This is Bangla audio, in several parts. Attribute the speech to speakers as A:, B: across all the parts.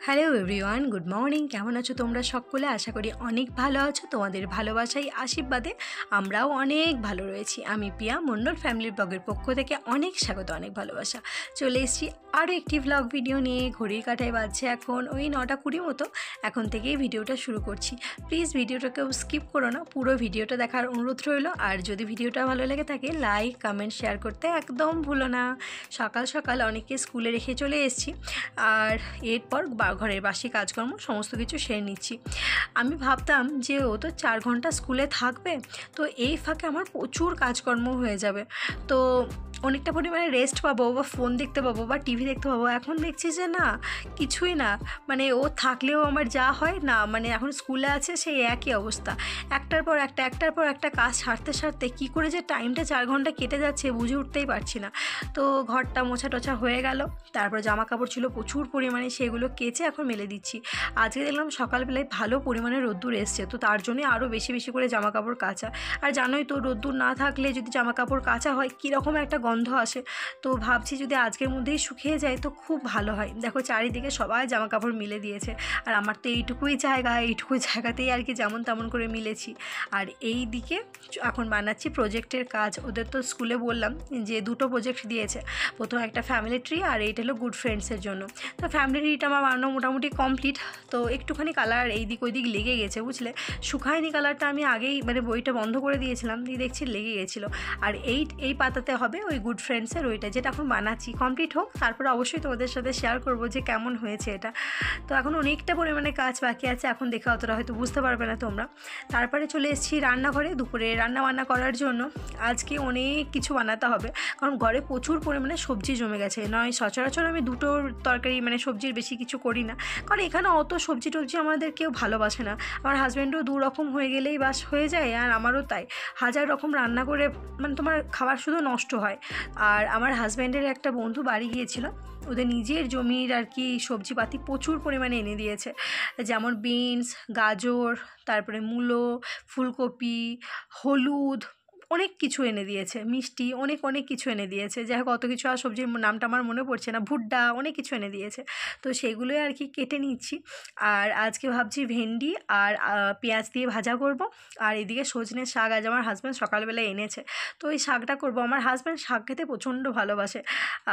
A: Hello everyone, good morning. কেমন আছো তোমরা সকলে? আশা করি অনেক ভালো আছো। তোমাদের ভালোবাসাই আশীর্বাদে আমরাও অনেক ভালো রয়েছি। আমি পিয়া মণ্ডল ফ্যামিলির ব্লগের পক্ষ থেকে অনেক স্বাগত, অনেক ভালোবাসা। চলে এসেছি আরও একটি ব্লগ ভিডিও নিয়ে। ঘড়ির কাঁটায় বাজছে এখন ওই 9:20 মতো। এখন থেকেই ভিডিওটা শুরু করছি। প্লিজ ভিডিওটাকেও স্কিপ করো না, পুরো ভিডিওটা দেখার অনুরোধ রইল। আর যদি ভিডিওটা ভালো লেগে থাকে লাইক কমেন্ট শেয়ার করতে একদম ভুলো না। সকাল সকাল অনেককে স্কুলে রেখে চলে এসেছি, আর এরপর ঘরের বাসি কাজকর্ম সমস্ত কিছু সেরে নিচ্ছি। আমি ভাবতাম যে ও তো 4 ঘন্টা স্কুলে থাকবে, তো এই ফাঁকে আমার প্রচুর কাজকর্ম হয়ে যাবে, তো অনেকটা পরিমাণে রেস্ট পাবো বা ফোন দেখতে পাবো বা টিভি দেখতে পাবো। এখন দেখছি যে না, কিছুই না। মানে ও থাকলেও আমার যা হয় না, মানে এখন স্কুলে আছে সেই একই অবস্থা। একটার পর একটা কাজ সারতে সারতে কী করে যে টাইমটা 4 ঘন্টা কেটে যাচ্ছে বুঝে উঠতেই পারছি না। তো ঘরটা মোছা টোছা হয়ে গেল, তারপর জামা কাপড় ছিল প্রচুর পরিমাণে, সেগুলো কেচে এখন মেলে দিচ্ছি। আজকে দেখলাম সকালবেলায় ভালো পরিমাণে রোদ্দুর এসছে, তো তার জন্যই আরও বেশি বেশি করে জামা কাপড় কাচা। আর জানোই তো, রোদ্দুর না থাকলে যদি জামা কাপড় কাচা হয় কীরকম একটা গন্ধ আসে। তো ভাবছি যদি আজকের মধ্যেই শুকিয়ে যায় তো খুব ভালো হয়। দেখো চারিদিকে সবাই জামা কাপড় মিলে দিয়েছে, আর আমার তো এইটুকুই জায়গাতেই আর কি যেমন তেমন করে মিলেছি। আর এই দিকে এখন বানাচ্ছি প্রজেক্টের কাজ। ওদের তো স্কুলে বললাম যে 2টো প্রজেক্ট দিয়েছে। প্রথম একটা ফ্যামিলি ট্রি, আর এইটা হলো গুড ফ্রেন্ডসের জন্য। তো ফ্যামিলি ট্রিটা আমার বানানো মোটামুটি কমপ্লিট। তো একটুখানি কালার এই দিক ওই দিক লেগে গেছে, বুঝলে। শুকায়নি কালারটা, আমি আগেই মানে বইটা বন্ধ করে দিয়েছিলাম, দিয়ে দেখছি লেগে গেছিলো। আর এই পাতাতে হবে ওই গুড ফ্রেন্ডসের ওইটা, যেটা এখন বানাচ্ছি। কমপ্লিট হোক, তারপরে অবশ্যই তোমাদের সাথে শেয়ার করবো যে কেমন হয়েছে এটা। তো এখন অনেকটা পরিমাণে কাজ বাকি আছে, এখন দেখে অতটা হয়তো বুঝতে পারবে না তোমরা। তারপরে চলে এসেছি রান্নাঘরে দুপুরে রান্না বান্না করার জন্য। আজকে অনেক কিছু বানাতে হবে, কারণ ঘরে প্রচুর পরিমাণে সবজি জমে গেছে। নয় সচরাচর আমি 2টো তরকারি মানে সবজির বেশি কিছু করি না, কারণ এখানে অত সবজি টবজি আমাদের কেউ ভালোবাসে না। আমার হাজব্যান্ডও 2 রকম হয়ে গেলেই বাস হয়ে যায়, আর আমারও তাই। হাজার রকম রান্না করে মানে তোমার খাবার শুধু নষ্ট হয়। আর আমার হাজব্যান্ডের একটা বন্ধু বাড়ি গিয়েছিল, ওদের নিজের জমির আর কি সবজিপাতি প্রচুর পরিমাণে এনে দিয়েছে। যেমন বিনস, গাজর, তারপরে মূলো, ফুলকপি, হলুদ, অনেক কিছু এনে দিয়েছে। মিষ্টি, অনেক কিছু এনে দিয়েছে। যাই হোক, অত কিছু আর সবজির নামটা আমার মনে পড়ছে না। ভুট্টা, অনেক কিছু এনে দিয়েছে। তো সেগুলোই আর কি কেটে নিচ্ছি। আর আজকে ভাবছি ভেন্ডি আর পেঁয়াজ দিয়ে ভাজা করব। আর এদিকে সজনের শাক আজ আমার হাজব্যান্ড সকালবেলায় এনেছে, তো ওই শাকটা করব। আমার হাজব্যান্ড শাক খেতে প্রচণ্ড ভালোবাসে,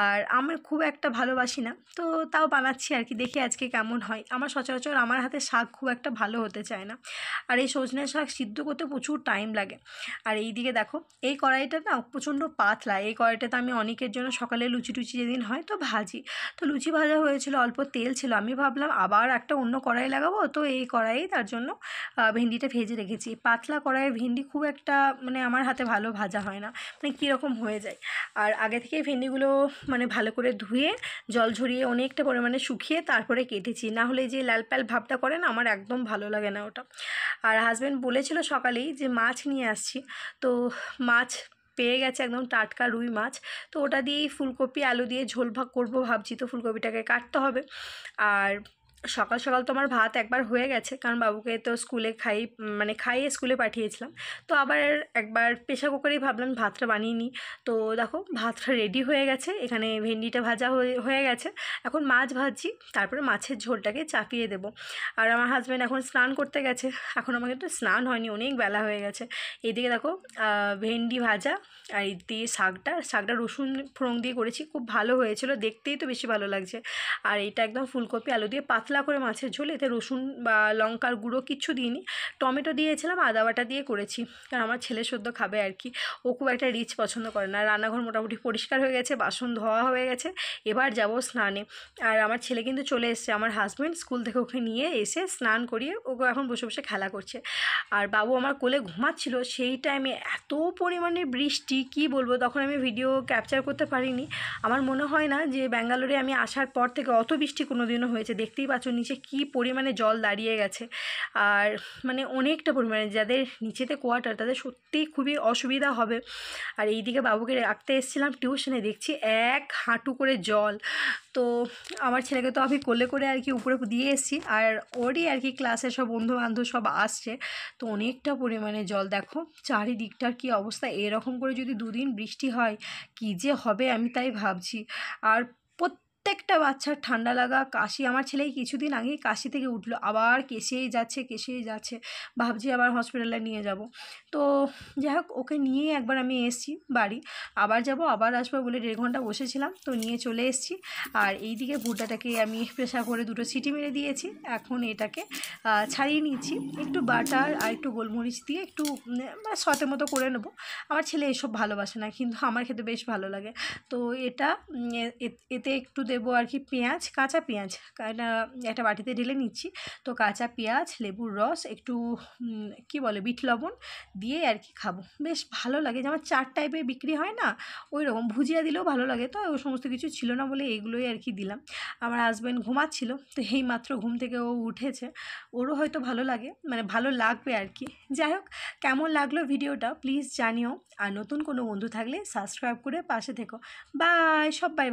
A: আর আমি খুব একটা ভালোবাসি না, তো তাও বানাচ্ছি আর কি। দেখি আজকে কেমন হয়। আমার সচরাচর আমার হাতে শাক খুব একটা ভালো হতে চায় না, আর এই সজনের শাক সিদ্ধ করতে প্রচুর টাইম লাগে। আর এই দিকে দেখো, এই কড়াইটা না প্রচণ্ড পাতলা। এই কড়াইটাতে আমি অনেকের জন্য সকালে লুচি টুচি যেদিন হয় তো ভাজি। তো লুচি ভাজা হয়েছিল, অল্প তেল ছিল। আমি ভাবলাম আবার একটা অন্য কড়াই লাগাবো, তো এই কড়াইয়ে তার জন্য ভেন্ডিটা ভেজে রেখেছি। পাতলা কড়াইয়ে ভেন্ডি খুব একটা মানে আমার হাতে ভালো ভাজা হয় না, মানে কীরকম হয়ে যায়। আর আগে থেকে ভেন্ডিগুলো মানে ভালো করে ধুয়ে জল ঝরিয়ে অনেকটা পরিমাণে শুকিয়ে তারপরে কেটেছি, না হলে যে লাল প্যাল ভাবটা করে না, আমার একদম ভালো লাগে না ওটা। আর হাজব্যান্ড বলেছিল সকালেই যে মাছ নিয়ে আসছি, তো মাছ পেয়ে গেছে, একদম টাটকা রুই মাছ। তো ওটা দিয়েই ফুলকপি আলু দিয়ে ঝোল ভাগ করবো ভাবছি। তো ফুলকপিটাকে কাটতে হবে। আর সকাল সকাল তো আমার ভাত একবার হয়ে গেছে, কারণ বাবুকে তো স্কুলে খাইয়ে স্কুলে পাঠিয়েছিলাম। তো আবার একবার প্রেশার কুকারেই ভাবলাম ভাতটা বানিয়ে নিই। তো দেখো ভাতটা রেডি হয়ে গেছে, এখানে ভেন্ডিটা ভাজা হয়ে গেছে। এখন মাছ ভাজছি, তারপরে মাছের ঝোলটাকে চাপিয়ে দেবো। আর আমার হাজব্যান্ড এখন স্নান করতে গেছে, এখন আমাকে তো স্নান হয়নি, অনেক বেলা হয়ে গেছে। এদিকে দেখো ভেন্ডি ভাজা, আর এই দিয়ে শাকটা রসুন ফোড়ন দিয়ে করেছি, খুব ভালো হয়েছিল, দেখতেই তো বেশি ভালো লাগছে। আর এটা একদম ফুলকপি আলু দিয়ে পাতলা করে মাছের ঝোল, এতে রসুন বা লঙ্কার গুঁড়ো কিচ্ছু দিইনি। টমেটো দিয়েছিলাম, আদা বাটা দিয়ে করেছি, কারণ আমার ছেলে সদ্য খাবে আর কি। ও খুব একটা রিচ পছন্দ করে না। রান্নাঘর মোটামুটি পরিষ্কার হয়ে গেছে, বাসন ধোয়া হয়ে গেছে, এবার যাব স্নানে। আর আমার ছেলে কিন্তু চলে এসছে, আমার হাজব্যান্ড স্কুল থেকে ওকে নিয়ে এসে স্নান করিয়ে ওকে এখন বসে বসে খেলা করছে। আর বাবু আমার কোলে ঘুমাচ্ছিল, সেই টাইমে এত পরিমাণে বৃষ্টি কি বলবো, তখন আমি ভিডিও ক্যাপচার করতে পারিনি। আমার মনে হয় না যে ব্যাঙ্গালোরে আমি আসার পর থেকে অত বৃষ্টি কোনো দিনও হয়েছে। দেখতেই পাচ্ছ নিচে কি পরিমাণে জল দাঁড়িয়ে গেছে। আর মানে অনেকটা পরিমাণে, যাদের নিচেতে কোয়ার্টার তাদের সত্যিই খুবই অসুবিধা হবে। আর এইদিকে বাবুকে রাখতে এসেছিলাম টিউশনে, দেখছি 1 হাঁটু করে জল। তো আমার ছেলেকে তো আমি কোলে করে আর কি উপরে দিয়ে এসেছি, আর ওরই আর কি ক্লাসের সব বন্ধু বান্ধব সব আসছে। তো অনেকটা পরিমাণে জল, দেখো চারিদিকটার কি অবস্থা। এরকম করে যদি 2 দিন বৃষ্টি হয় কি যে হবে আমি তাই ভাবছি। আর প্রত্যেকটা বাচ্চার ঠান্ডা লাগা, কাশি। আমার ছেলেই কিছুদিন আগেই কাশি থেকে উঠলো, আবার কেসেই যাচ্ছে। ভাবছি আবার হসপিটালে নিয়ে যাব। তো যাই হোক, ওকে নিয়েই একবার আমি এসেছি বাড়ি, আবার যাব আবার আসবো বলে 1.5 ঘন্টা বসেছিলাম, তো নিয়ে চলে এসেছি। আর এইদিকে ভুট্টাটাকে আমি প্রেসার করে 2টো সিটি মেরে দিয়েছি। এখন এটাকে ছাড়িয়ে নিচ্ছি, একটু বাটার আর একটু গোলমরিচ দিয়ে একটু সতের মতো করে নেবো। আমার ছেলে এসব ভালোবাসে না, কিন্তু আমার খেতে বেশ ভালো লাগে। তো এটা এতে একটু দেবো আর কি পেঁয়াজ, কাঁচা পেঁয়াজ, একটা বাটিতে ঢেলে নিচ্ছি। তো কাঁচা পেঁয়াজ, লেবুর রস, একটু কি বলে বিট লবণ দিয়ে আর কি খাবো, বেশ ভালো লাগে। যেমন চাট টাইপের বিক্রি হয় না, ওই রকম। ভুজিয়া দিলেও ভালো লাগে। তো ওই সমস্ত কিছু ছিল না বলে এগুলোই আর কি দিলাম। আমার হাজব্যান্ড ঘুমাচ্ছিল, তো এই মাত্র ঘুম থেকে ও উঠেছে, ওরও হয়তো ভালো লাগে, মানে ভালো লাগবে আর কি। যাই হোক, কেমন লাগলো ভিডিওটা প্লিজ জানিও। আর নতুন কোনো বন্ধু থাকলে সাবস্ক্রাইব করে পাশে থেকো। বাই সবাই।